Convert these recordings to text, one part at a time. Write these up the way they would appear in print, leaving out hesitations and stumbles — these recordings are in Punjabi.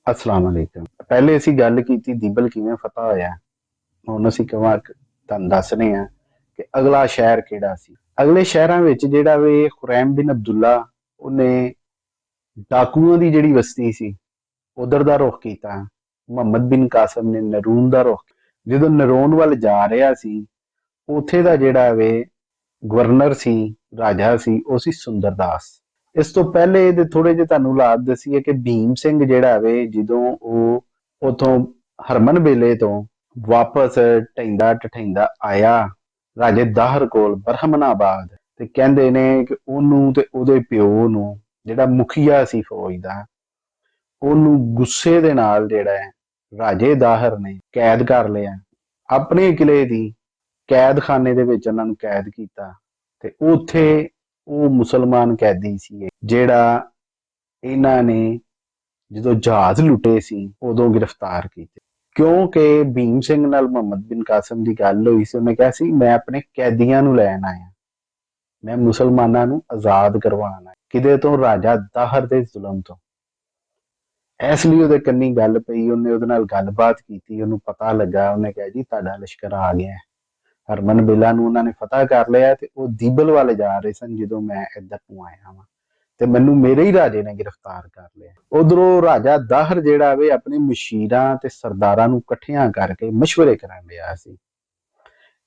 अस्सलाम वालेकुम। पहले ਅਸੀਂ ਗੱਲ ਕੀਤੀ ਦੀਬਲ ਕਿਵੇਂ ਫਤਹ ਹੋਇਆ। ਹੁਣ ਅਸੀਂ ਕਹਾਂ ਤੁਹਾਨੂੰ ਦੱਸਨੇ ਆ ਕਿ ਅਗਲਾ ਸ਼ਹਿਰ ਕਿਹੜਾ ਸੀ। ਅਗਲੇ ਸ਼ਹਿਰਾਂ ਵਿੱਚ ਜਿਹੜਾ ਵੇ ਖੁਰੈਮ ਬਿਨ ਅਬਦੁੱਲਾ ਉਹਨੇ ਡਾਕੂਆਂ ਦੀ ਜਿਹੜੀ ਬਸਤੀ ਸੀ ਉਧਰ ਦਾ ਰੁਖ ਕੀਤਾ। ਮੁਹੰਮਦ ਬਿਨ ਕਾਸਮ ਨੇ ਨਰੂਨ ਦਾ ਰੁਖ। ਜਦੋਂ ਨਰੂਨ ਵੱਲ ਜਾ ਰਿਹਾ ਸੀ ਉਥੇ ਦਾ ਜਿਹੜਾ ਵੇ ਗਵਰਨਰ ਸੀ, ਰਾਜਾ ਸੀ, ਉਹ ਸੀ ਸੁੰਦਰਦਾਸ। ਇਸ ਤੋਂ ਪਹਿਲੇ ਇਹਦੇ ਥੋੜੇ ਜਿਹੇ ਤੁਹਾਨੂੰ ਹਾਲਾਤ ਦਸੀਏ ਕਿ ਭੀਮ ਸਿੰਘ ਜਿਹੜਾ ਵੇ ਜਦੋਂ ਉਹ ਉਥੋਂ ਹਰਮਨ ਵੇਲੇ ਤੋਂ ਵਾਪਸ ਢੈਂਦਾ ਢਠੈਂਦਾ ਆਇਆ ਰਾਜੇ ਦਾਹਰ ਕੋਲ ਬਰਹਮਨਾਬਾਦ, ਤੇ ਕਹਿੰਦੇ ਨੇ ਕਿ ਉਹਨੂੰ ਤੇ ਉਹਦੇ ਪਿਓ ਨੂੰ ਜਿਹੜਾ ਮੁਖੀਆ ਸੀ ਫੌਜ ਦਾ, ਉਹਨੂੰ ਗੁੱਸੇ ਦੇ ਨਾਲ ਜਿਹੜਾ ਹੈ ਰਾਜੇ ਦਾਹਰ ਨੇ ਕੈਦ ਕਰ ਲਿਆ। ਆਪਣੇ ਕਿਲੇ ਦੀ ਕੈਦਖਾਨੇ ਦੇ ਵਿੱਚ ਉਹਨਾਂ ਨੂੰ ਕੈਦ ਕੀਤਾ ਤੇ ਉੱਥੇ ਉਹ ਮੁਸਲਮਾਨ ਕੈਦੀ ਸੀ ਜਿਹੜਾ ਇਹਨਾਂ ਨੇ ਜਦੋਂ ਜਹਾਜ਼ ਲੁੱਟੇ ਸੀ ਉਦੋਂ ਗ੍ਰਿਫਤਾਰ ਕੀਤੇ। ਕਿਉਂਕਿ ਭੀਮ ਸਿੰਘ ਨਾਲ ਮੁਹੰਮਦ ਬਿਨ ਕਾਸਮ ਦੀ ਗੱਲ ਹੋਈ ਸੀ, ਉਹਨੇ ਕਿਹਾ ਸੀ ਮੈਂ ਆਪਣੇ ਕੈਦੀਆਂ ਨੂੰ ਲੈਣ ਆਇਆ, ਮੈਂ ਮੁਸਲਮਾਨਾਂ ਨੂੰ ਆਜ਼ਾਦ ਕਰਵਾਉਣਾ ਕਿਦੇ ਤੋਂ, ਰਾਜਾ ਦਾਹਰ ਦੇ ਜ਼ੁਲਮ ਤੋਂ। ਇਸ ਲਈ ਉਹਦੇ ਕੰਨੀ ਗੱਲ ਪਈ, ਉਹਨੇ ਉਹਦੇ ਨਾਲ ਗੱਲਬਾਤ ਕੀਤੀ, ਉਹਨੂੰ ਪਤਾ ਲੱਗਾ, ਉਹਨੇ ਕਿਹਾ ਜੀ ਤੁਹਾਡਾ ਲਸ਼ਕਰ ਆ ਗਿਆ। ਹਰਮਨ ਬੇਲਾ ਨੂੰ ਉਹਨਾਂ ਨੇ ਫਤਹ ਕਰ ਲਿਆ ਤੇ ਉਹ ਦੀਬਲ ਵੱਲ ਜਾ ਰਹੇ ਸਨ ਜਦੋਂ ਮੈਂ ਇੱਧਰ ਨੂੰ ਆਇਆ ਵਾਂ ਤੇ ਮੈਨੂੰ ਮੇਰੇ ਹੀ ਰਾਜੇ ਨੇ ਗ੍ਰਿਫਤਾਰ ਕਰ ਲਿਆ। ਉਧਰੋਂ ਰਾਜਾ ਦਾਹਰ ਜਿਹੜਾ ਵੇ ਆਪਣੇ ਮਸ਼ੀਰਾਂ ਤੇ ਸਰਦਾਰਾਂ ਨੂੰ ਇਕੱਠਿਆਂ ਕਰਕੇ ਮਸ਼ਵਰੇ ਕਰਨ ਰਿਹਾ ਸੀ।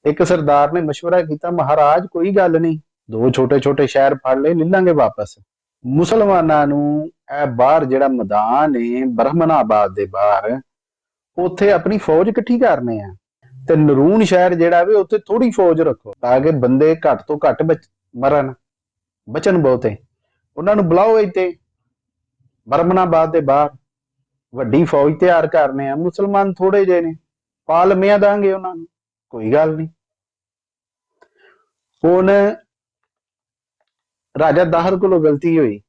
ਇੱਕ ਸਰਦਾਰ ਨੇ ਮਸ਼ਵਰਾ ਕੀਤਾ, ਮਹਾਰਾਜ ਕੋਈ ਗੱਲ ਨਹੀਂ, ਦੋ ਛੋਟੇ ਛੋਟੇ ਸ਼ਹਿਰ ਫੜ ਲਏ, ਲੈ ਲਾਂਗੇ ਵਾਪਸ। ਮੁਸਲਮਾਨਾਂ ਨੂੰ ਇਹ ਬਾਹਰ ਜਿਹੜਾ ਮੈਦਾਨ ਹੈ ਬਰਹਮਨਾਬਾਦ ਦੇ ਬਾਹਰ, ਉੱਥੇ ਆਪਣੀ ਫੌਜ ਇਕੱਠੀ ਕਰਨੇ ਆ ਤੇ ਨਰੂਨ ਸ਼ਹਿਰ ਜਿਹੜਾ ਵੇ ਉੱਥੇ ਥੋੜੀ ਫੌਜ ਰੱਖੋ ਤਾਂ ਕਿ ਬੰਦੇ ਘੱਟ ਤੋਂ ਘੱਟ ਮਰਨ, ਬਚਨ ਬਹੁਤੇ। ਉਹਨਾਂ ਨੂੰ ਬੁਲਾਓ ਇੱਥੇ ਬਰਹਮਨਾਬਾਦ ਦੇ ਬਾਹਰ, ਵੱਡੀ ਫੌਜ ਤਿਆਰ ਕਰਨੇ ਆ, ਮੁਸਲਮਾਨ ਥੋੜੇ ਜਿਹੇ ਨੇ, ਪਾ ਲੰਮਿਆ ਦਾਂਗੇ ਉਹਨਾਂ ਨੂੰ, ਕੋਈ ਗੱਲ ਨਹੀਂ। ਹੁਣ ਰਾਜਾ ਦਾਹਰ ਕੋਲੋਂ ਗਲਤੀ ਹੋਈ,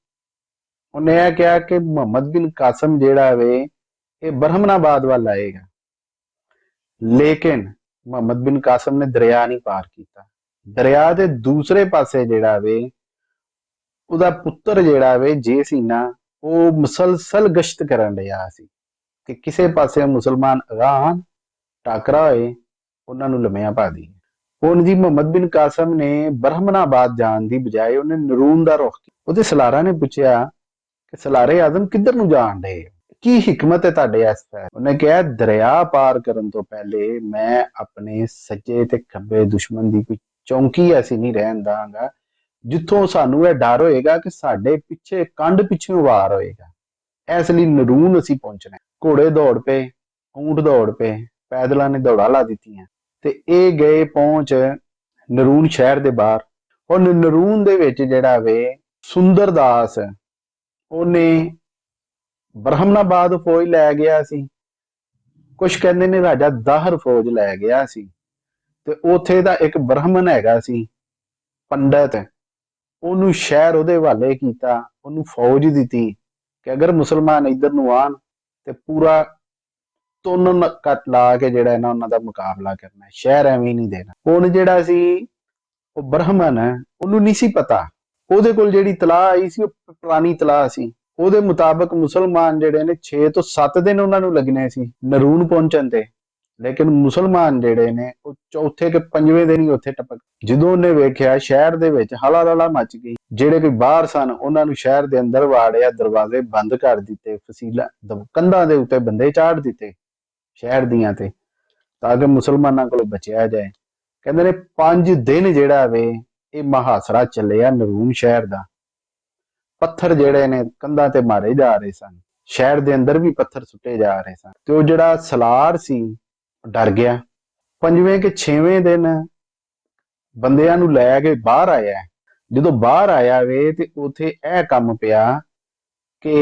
ਉਹਨੇ ਇਹ ਕਿਹਾ ਕਿ ਮੁਹੰਮਦ ਬਿਨ ਕਾਸਮ ਜਿਹੜਾ ਵੇ ਇਹ ਬਰਹਮਨਾਬਾਦ ਵੱਲ ਆਏਗਾ, ਲੇਕਿਨ ਮੁਹੰਮਦ ਬਿਨ ਕਾਸਮ ਨੇ ਦਰਿਆ ਨਹੀਂ ਪਾਰ ਕੀਤਾ। ਦਰਿਆ ਦੇ ਦੂਸਰੇ ਪਾਸੇ ਜਿਹੜਾ ਵੇ ਉਹਦਾ ਪੁੱਤਰ ਜਿਹੜਾ ਵੇ ਜੇ ਸੀ ਨਾ, ਉਹ ਮੁਸਲਸਲ ਗਸ਼ਤ ਕਰਨ ਰਿਹਾ ਸੀ ਕਿ ਕਿਸੇ ਪਾਸੇ ਮੁਸਲਮਾਨ ਅਗਾਨ ਟਾਕਰਾ ਹੋਏ, ਉਹਨਾਂ ਨੂੰ ਲੰਮਿਆਂ ਪਾ ਦੀ। ਹੁਣ ਜੀ ਮੁਹੰਮਦ ਬਿਨ ਕਾਸਮ ਨੇ ਬਰਹਮਨਾਬਾਦ ਜਾਣ ਦੀ ਬਜਾਏ ਉਹਨੇ ਨਰੂਨ ਦਾ ਰੁਖ ਕੀਤਾ। ਉਹਦੇ ਸਲਾਰਾ ਨੇ ਪੁੱਛਿਆ ਕਿ ਸਲਾਰੇ ਆਜ਼ਮ ਕਿੱਧਰ ਨੂੰ ਜਾਣ ਡੇ, ਕੀ ਹਿਕਮਤ ਹੈ ਤੁਹਾਡੇ ਇਸ ਫੈਸਲੇ? ਉਹਨੇ ਕਿਹਾ ਦਰਿਆ ਪਾਰ ਕਰਨ ਤੋਂ ਪਹਿਲੇ ਮੈਂ ਆਪਣੇ ਸੱਜੇ ਤੇ ਖੱਬੇ ਦੁਸ਼ਮਣ ਦੀ ਕੋਈ ਚੌਂਕੀ ਐਸੀ ਨਹੀਂ ਰਹਿਣ ਦਾਂਗਾ ਜਿੱਥੋਂ ਸਾਨੂੰ ਇਹ ਡਰ ਹੋਏਗਾ ਕਿ ਸਾਡੇ ਪਿੱਛੇ ਕੰਡ ਪਿੱਛੋਂ ਵਾਰ ਹੋਏਗਾ। ਇਸ ਲਈ ਨਰੂਨ ਅਸੀਂ ਪਹੁੰਚਣਾ। ਘੋੜੇ ਦੌੜ ਪਏ, ਊਂਟ ਦੌੜ ਪਏ, ਪੈਦਲਾਂ ਨੇ ਦੌੜਾ ਲਾ ਦਿੱਤੀਆਂ ਤੇ ਇਹ ਗਏ ਪਹੁੰਚ ਨਰੂਨ ਸ਼ਹਿਰ ਦੇ ਬਾਹਰ। ਹੁਣ ਨਰੂਨ ਦੇ ਵਿੱਚ ਜਿਹੜਾ ਵੇ ਸੁੰਦਰਦਾਸ, ਉਹਨੇ ਬਰਹਮਨਾਬਾਦ ਫੌਜ ਲੈ ਗਿਆ ਸੀ, ਕੁਛ ਕਹਿੰਦੇ ਨੇ ਰਾਜਾ ਦਾਹਰ ਫੌਜ ਲੈ ਗਿਆ ਸੀ, ਤੇ ਉਥੇ ਦਾ ਇੱਕ ਬ੍ਰਾਹਮਣ ਹੈਗਾ ਸੀ ਪੰਡਤ, ਉਹਨੂੰ ਸ਼ਹਿਰ ਉਹਦੇ ਹਵਾਲੇ ਕੀਤਾ, ਉਹਨੂੰ ਫੌਜ ਦਿੱਤੀ ਕਿ ਅਗਰ ਮੁਸਲਮਾਨ ਇੱਧਰ ਨੂੰ ਆਣ ਤੇ ਪੂਰਾ ਤੁੰਨ ਕੱਟ ਲਾ ਕੇ ਜਿਹੜਾ ਇਹਨਾਂ ਉਹਨਾਂ ਦਾ ਮੁਕਾਬਲਾ ਕਰਨਾ, ਸ਼ਹਿਰ ਐਵੇਂ ਨਹੀਂ ਦੇਣਾ। ਹੁਣ ਜਿਹੜਾ ਸੀ ਉਹ ਬ੍ਰਾਹਮਣ, ਉਹਨੂੰ ਨਹੀਂ ਸੀ ਪਤਾ, ਉਹਦੇ ਕੋਲ ਜਿਹੜੀ ਤਲਾਹ ਆਈ ਸੀ ਉਹ ਪੁਰਾਣੀ ਤਲਾਹ ਸੀ। ਉਹਦੇ ਮੁਤਾਬਕ ਮੁਸਲਮਾਨ ਜਿਹੜੇ ਨੇ 6 ਤੋਂ 7 ਦਿਨ ਉਹਨਾਂ ਨੂੰ ਲੱਗਣੇ ਸੀ ਨਰੂਨ ਪਹੁੰਚਣ ਤੇ, ਲੇਕਿਨ ਮੁਸਲਮਾਨ ਜਿਹੜੇ ਨੇ ਉਹ ਚੌਥੇ ਕਿ ਪੰਜਵੇਂ ਦਿਨ ਹੀ ਉੱਥੇ ਟਪਕ। ਜਦੋਂ ਉਹਨੇ ਵੇਖਿਆ ਸ਼ਹਿਰ ਦੇ ਵਿੱਚ ਹਲਾ ਲਲਾ ਮਚ ਗਈ, ਜਿਹੜੇ ਕੋਈ ਬਾਹਰ ਸਨ ਉਹਨਾਂ ਨੂੰ ਸ਼ਹਿਰ ਦੇ ਅੰਦਰ ਵਾੜਿਆ, ਦਰਵਾਜ਼ੇ ਬੰਦ ਕਰ ਦਿੱਤੇ, ਫਸੀਲਾ ਕੰਧਾਂ ਦੇ ਉੱਤੇ ਬੰਦੇ ਚਾੜ ਦਿੱਤੇ ਸ਼ਹਿਰ ਦੀਆਂ ਤੇ, ਤਾਂ ਕਿ ਮੁਸਲਮਾਨਾਂ ਕੋਲੋਂ ਬਚਿਆ ਜਾਏ। ਕਹਿੰਦੇ ਨੇ 5 ਦਿਨ ਜਿਹੜਾ ਵੇ ਇਹ ਮਹਾਸਰਾ ਚੱਲਿਆ ਨਰੂਨ ਸ਼ਹਿਰ ਦਾ। ਪੱਥਰ ਜਿਹੜੇ ਨੇ ਕੰਧਾਂ ਤੇ ਮਾਰੇ ਜਾ ਰਹੇ ਸਨ, ਸ਼ਹਿਰ ਦੇ ਅੰਦਰ ਵੀ ਪੱਥਰ ਸੁੱਟੇ ਜਾ ਰਹੇ ਸਨ, ਤੇ ਉਹ ਜਿਹੜਾ ਸਲਾਰ ਸੀ ਡਰ ਗਿਆ। 5ਵੇਂ ਕਿ 6ਵੇਂ ਦਿਨ ਬੰਦਿਆਂ ਨੂੰ ਲੈ ਕੇ ਬਾਹਰ ਆਇਆ। ਜਦੋਂ ਬਾਹਰ ਆਇਆ ਵੇ ਤੇ ਉਥੇ ਇਹ ਕੰਮ ਪਿਆ ਕਿ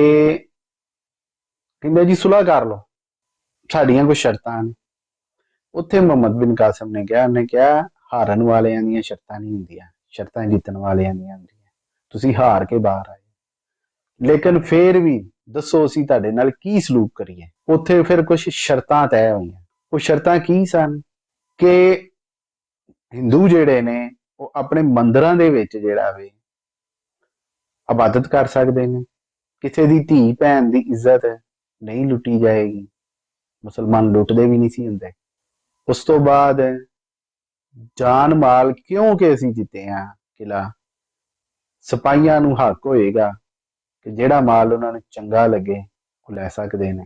ਕਹਿੰਦੇ ਜੀ ਸੁਲ੍ਹਾ ਕਰ ਲਓ, ਸਾਡੀਆਂ ਕੁਝ ਸ਼ਰਤਾਂ ਨੇ। ਉੱਥੇ ਮੁਹੰਮਦ ਬਿਨ ਕਾਸਮ ਨੇ ਕਿਹਾ, ਉਹਨੇ ਕਿਹਾ ਹਾਰਨ ਵਾਲਿਆਂ ਦੀਆਂ ਸ਼ਰਤਾਂ ਨਹੀਂ ਹੁੰਦੀਆਂ, ਸ਼ਰਤਾਂ ਜਿੱਤਣ ਵਾਲਿਆਂ ਦੀਆਂ ਹੁੰਦੀਆਂ, ਤੁਸੀਂ ਹਾਰ ਕੇ ਬਾਹਰ ਆਏ, ਲੇਕਿਨ ਫੇਰ ਵੀ ਦੱਸੋ ਅਸੀਂ ਤੁਹਾਡੇ ਨਾਲ ਕੀ ਸਲੂਕ ਕਰੀਏ। ਉੱਥੇ ਫਿਰ ਕੁਝ ਸ਼ਰਤਾਂ ਤੈਅ ਹੋਈਆਂ। ਉਹ ਸ਼ਰਤਾਂ ਕੀ ਸਨ ਕਿ ਹਿੰਦੂ ਜਿਹੜੇ ਨੇ ਉਹ ਆਪਣੇ ਮੰਦਿਰਾਂ ਦੇ ਵਿੱਚ ਜਿਹੜਾ ਵੇ ਇਬਾਦਤ ਕਰ ਸਕਦੇ ਨੇ, ਕਿਸੇ ਦੀ ਧੀ ਭੈਣ ਦੀ ਇੱਜ਼ਤ नहीं लुटी जाएगी। मुसलमान लुटते भी नहीं सी ਹੁੰਦੇ। ਉਸ ਤੋਂ ਬਾਅਦ ਜਾਨ ਮਾਲ ਕਿਉਂਕਿ ਅਸੀਂ ਜਿੱਤੇ ਆ ਕਿਲਾ, ਸਿਪਾਹੀਆਂ ਨੂੰ ਹੱਕ ਹੋਏਗਾ ਕਿ ਜਿਹੜਾ ਮਾਲ ਉਹਨਾਂ ਨੂੰ ਚੰਗਾ ਲੱਗੇ ਉਹ ਲੈ ਸਕਦੇ ਨੇ।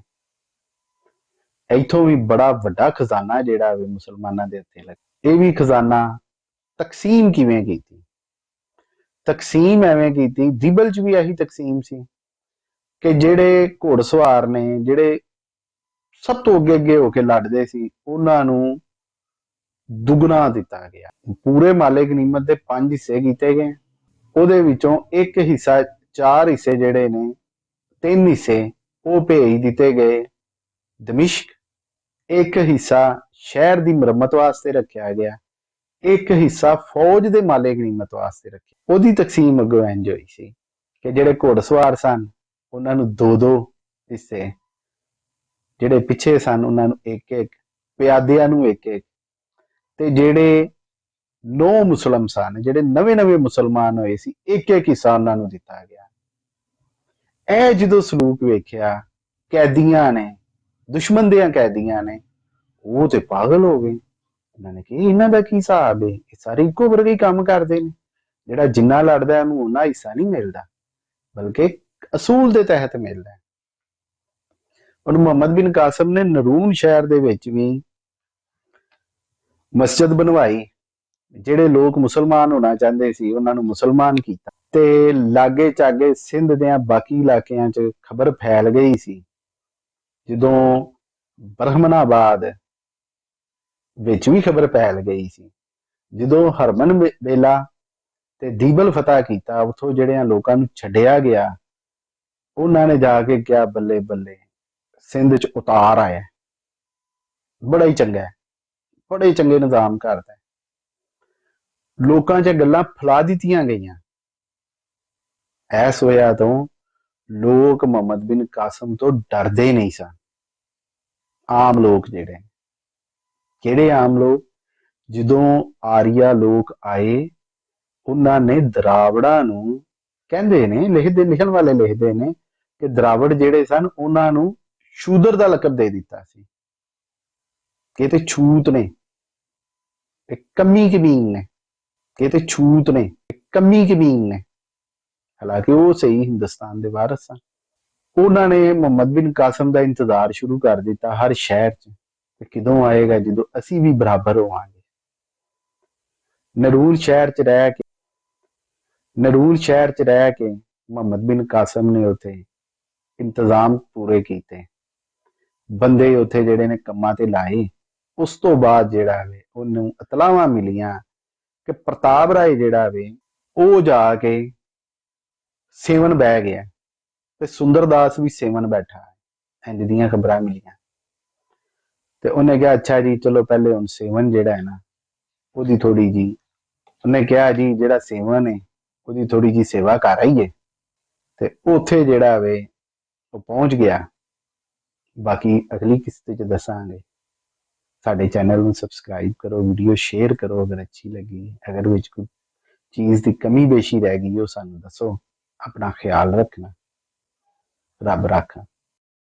ਇੱਥੋਂ ਵੀ ਬੜਾ ਵੱਡਾ ਖਜ਼ਾਨਾ ਜਿਹੜਾ ਵੇ ਮੁਸਲਮਾਨਾਂ ਦੇ ਹੱਥੇ ਲੱਗਾ। ਇਹ ਵੀ ਖਜ਼ਾਨਾ ਤਕਸੀਮ ਕਿਵੇਂ ਕੀਤੀ? ਤਕਸੀਮ ਐਵੇਂ ਕੀਤੀ, ਦਿਬਲ ਚ ਵੀ ਇਹੀ ਤਕਸੀਮ ਸੀ ਕਿ ਜਿਹੜੇ ਘੋੜਸਵਾਰ ਨੇ, ਜਿਹੜੇ ਸਭ ਤੋਂ ਅੱਗੇ ਅੱਗੇ ਹੋ ਕੇ ਲੜਦੇ ਸੀ, ਉਹਨਾਂ ਨੂੰ ਦੁੱਗਣਾ ਦਿੱਤਾ ਗਿਆ। ਪੂਰੇ ਮਾਲੇ ਗਨੀਮਤ ਦੇ 5 ਹਿੱਸੇ ਕੀਤੇ ਗਏ। ਉਹਦੇ ਵਿੱਚੋਂ ਇੱਕ ਹਿੱਸਾ, 4 ਹਿੱਸੇ ਜਿਹੜੇ ਨੇ, 3 ਹਿੱਸੇ ਉਹ ਭੇਜ ਦਿੱਤੇ ਗਏ ਦਮਿਸ਼ਕ, ਇੱਕ ਹਿੱਸਾ ਸ਼ਹਿਰ ਦੀ ਮੁਰੰਮਤ ਵਾਸਤੇ ਰੱਖਿਆ ਗਿਆ, ਇੱਕ ਹਿੱਸਾ ਫੌਜ ਦੇ ਮਾਲੇ ਗਨੀਮਤ ਵਾਸਤੇ ਰੱਖਿਆ। ਉਹਦੀ ਤਕਸੀਮ ਅੱਗੋਂ ਇੰਝ ਹੋਈ ਸੀ ਕਿ ਜਿਹੜੇ ਘੋੜਸਵਾਰ ਸਨ ਉਹਨਾਂ ਨੂੰ 2-2 ਹਿੱਸੇ, ਜਿਹੜੇ ਪਿੱਛੇ ਸਨ ਉਹਨਾਂ ਨੂੰ ਇੱਕ ਇੱਕ, ਪਿਆਦਿਆਂ ਨੂੰ ਇੱਕ ਇੱਕ, ਤੇ ਜਿਹੜੇ ਨੌ ਮੁਸਲਮ ਸਨ, ਜਿਹੜੇ ਨਵੇਂ ਮੁਸਲਮਾਨ ਹੋਏ ਸੀ, ਇੱਕ ਇੱਕ ਹਿੱਸਾ ਉਹਨਾਂ ਨੂੰ ਦਿੱਤਾ ਗਿਆ। ਇਹ ਜਦੋਂ ਸਲੂਕ ਵੇਖਿਆ ਕੈਦੀਆਂ ਨੇ, ਦੁਸ਼ਮਣ ਦੀਆਂ ਕੈਦੀਆਂ ਨੇ, ਉਹ ਤੇ ਪਾਗਲ ਹੋ ਗਏ। ਉਹਨਾਂ ਨੇ ਕਿਹਾ ਇਹਨਾਂ ਦਾ ਕੀ ਹਿਸਾਬ ਹੈ, ਇਹ ਸਾਰੇ ਇੱਕੋ ਵਰਗੇ ਕੰਮ ਕਰਦੇ ਨੇ, ਜਿਹੜਾ ਜਿੰਨਾ ਲੜਦਾ ਉਹਨੂੰ ਉਹਨਾਂ ਹਿੱਸਾ ਨਹੀਂ ਮਿਲਦਾ, ਬਲਕਿ ਅਸੂਲ ਦੇ ਤਹਿਤ ਮਿਲਦਾ। ਹੁਣ ਮੁਹੰਮਦ ਬਿਨ ਕਾਸਿਮ ਨੇ ਨਰੂਨ ਸ਼ਹਿਰ ਦੇ ਵਿੱਚ ਵੀ ਮਸਜਿਦ ਬਣਵਾਈ। ਜਿਹੜੇ ਲੋਕ ਮੁਸਲਮਾਨ ਹੋਣਾ ਚਾਹੁੰਦੇ ਸੀ ਉਹਨਾਂ ਨੂੰ ਮੁਸਲਮਾਨ ਕੀਤਾ, ਤੇ ਲਾਗੇ ਚਾਗੇ ਸਿੰਧ ਦੇ ਬਾਕੀ ਇਲਾਕਿਆਂ 'ਚ ਖਬਰ ਫੈਲ ਗਈ ਸੀ। ਜਦੋਂ ਬਰਹਮਨਾਬਾਦ ਵਿੱਚ ਵੀ ਖਬਰ ਫੈਲ ਗਈ ਸੀ। ਜਦੋਂ ਹਰਮਨ ਵੇਲਾ ਤੇ ਦੀਬਲ ਫਤਿਹ ਕੀਤਾ, ਉੱਥੋਂ ਜਿਹੜਿਆਂ ਲੋਕਾਂ ਨੂੰ ਛੱਡਿਆ ਗਿਆ, ਉਹਨਾਂ ਨੇ ਜਾ ਕੇ ਕਿਹਾ ਬੱਲੇ ਬੱਲੇ, ਸਿੰਧ 'ਚ ਉਤਾਰ ਆਇਆ, ਬੜਾ ਹੀ ਚੰਗਾ ਹੈ, ਬੜੇ ਚੰਗੇ ਨਿਜ਼ਾਮ ਕਰਦਾ। ਲੋਕਾਂ 'ਚ ਗੱਲਾਂ ਫੈਲਾ ਦਿੱਤੀਆਂ ਗਈਆਂ। ਐਸ ਵਜ੍ਹਾ ਤੋਂ ਲੋਕ ਮੁਹੰਮਦ ਬਿਨ ਕਾਸਿਮ ਤੋਂ ਡਰਦੇ ਨਹੀਂ ਸਨ। ਆਮ ਲੋਕ ਕਿਹੜੇ ਆਮ ਲੋਕ? ਜਦੋਂ ਆਰੀਆ ਲੋਕ ਆਏ, ਉਹਨਾਂ ਨੇ ਦਰਾਵੜਾਂ ਨੂੰ, ਕਹਿੰਦੇ ਨੇ, ਲਿਖਣ ਵਾਲੇ ਲਿਖਦੇ ਨੇ ਕਿ ਦਰਾਵੜ ਜਿਹੜੇ ਸਨ ਉਹਨਾਂ ਨੂੰ ਸ਼ੂਦਰ ਦਾ ਲਕਬ ਦੇ ਦਿੱਤਾ ਸੀ ਕਿ ਇਹ ਤੇ ਛੂਤ ਨੇ, ਇਹ ਕਮੀ ਕਮੀਨ ਨੇ, ਇਹ ਤੇ ਛੂਤ ਨੇ, ਕਮੀ ਕਮੀਨ ਨੇ। ਹਾਲਾਂਕਿ ਉਹ ਸਹੀ ਹਿੰਦੁਸਤਾਨ ਦੇ ਵਾਰਸ ਸਨ। ਉਹਨਾਂ ਨੇ ਮੁਹੰਮਦ ਬਿਨ ਕਾਸਿਮ ਦਾ ਇੰਤਜ਼ਾਰ ਸ਼ੁਰੂ ਕਰ ਦਿੱਤਾ ਹਰ ਸ਼ਹਿਰ 'ਚ, ਕਿਦੋਂ ਆਏਗਾ ਜਦੋਂ ਅਸੀਂ ਵੀ ਬਰਾਬਰ ਹੋਵਾਂਗੇ। ਨਰੂਰ ਸ਼ਹਿਰ 'ਚ ਰਹਿ ਕੇ ਮੁਹੰਮਦ ਬਿਨ ਕਾਸਿਮ ਨੇ ਉੱਥੇ ਇੰਤਜ਼ਾਮ ਪੂਰੇ ਕੀਤੇ, ਬੰਦੇ ਉੱਥੇ ਜਿਹੜੇ ਨੇ ਕੰਮਾਂ ਤੇ ਲਾਏ। ਉਸ ਤੋਂ ਬਾਅਦ ਜਿਹੜਾ ਵੇ ਉਹਨੂੰ ਇਤਲਾਵਾਂ ਮਿਲੀਆਂ ਕਿ ਪ੍ਰਤਾਪ ਰਾਏ ਜਿਹੜਾ ਵੇ ਉਹ ਜਾ ਕੇ ਸੇਵਨ ਬਹਿ ਗਿਆ ਤੇ ਸੁੰਦਰਦਾਸ ਵੀ ਸੇਵਨ ਬੈਠਾ, ਇੰਝ ਦੀਆਂ ਖਬਰਾਂ ਮਿਲੀਆਂ। ਤੇ ਉਹਨੇ ਕਿਹਾ ਅੱਛਾ ਜੀ ਚਲੋ ਪਹਿਲੇ ਹੁਣ ਸੇਵਨ ਜਿਹੜਾ ਹੈ ਨਾ ਉਹਦੀ ਥੋੜੀ ਜੀ, ਉਹਨੇ ਕਿਹਾ ਜੀ ਜਿਹੜਾ ਸੇਵਨ ਹੈ ਉਹਦੀ ਥੋੜੀ ਜੀ ਸੇਵਾ ਕਰ ਆਈਏ। ਤੇ ਉੱਥੇ ਜਿਹੜਾ ਵੇ ਉਹ ਪਹੁੰਚ ਗਿਆ। ਬਾਕੀ ਅਗਲੀ ਕਿਸ਼ਤ 'ਚ ਦੱਸਾਂਗੇ। ਸਾਡੇ ਚੈਨਲ ਨੂੰ ਸਬਸਕ੍ਰਾਈਬ ਕਰੋ, ਵੀਡੀਓ ਸ਼ੇਅਰ ਕਰੋ ਅਗਰ ਅੱਛੀ ਲੱਗੀ। ਅਗਰ ਵਿੱਚ ਕੋਈ ਚੀਜ਼ ਦੀ ਕਮੀ ਬੇਸ਼ੀ ਰਹਿ ਗਈ ਉਹ ਸਾਨੂੰ ਦੱਸੋ। ਆਪਣਾ ਖਿਆਲ ਰੱਖਣਾ। ਰੱਬ ਰਾਖਾ।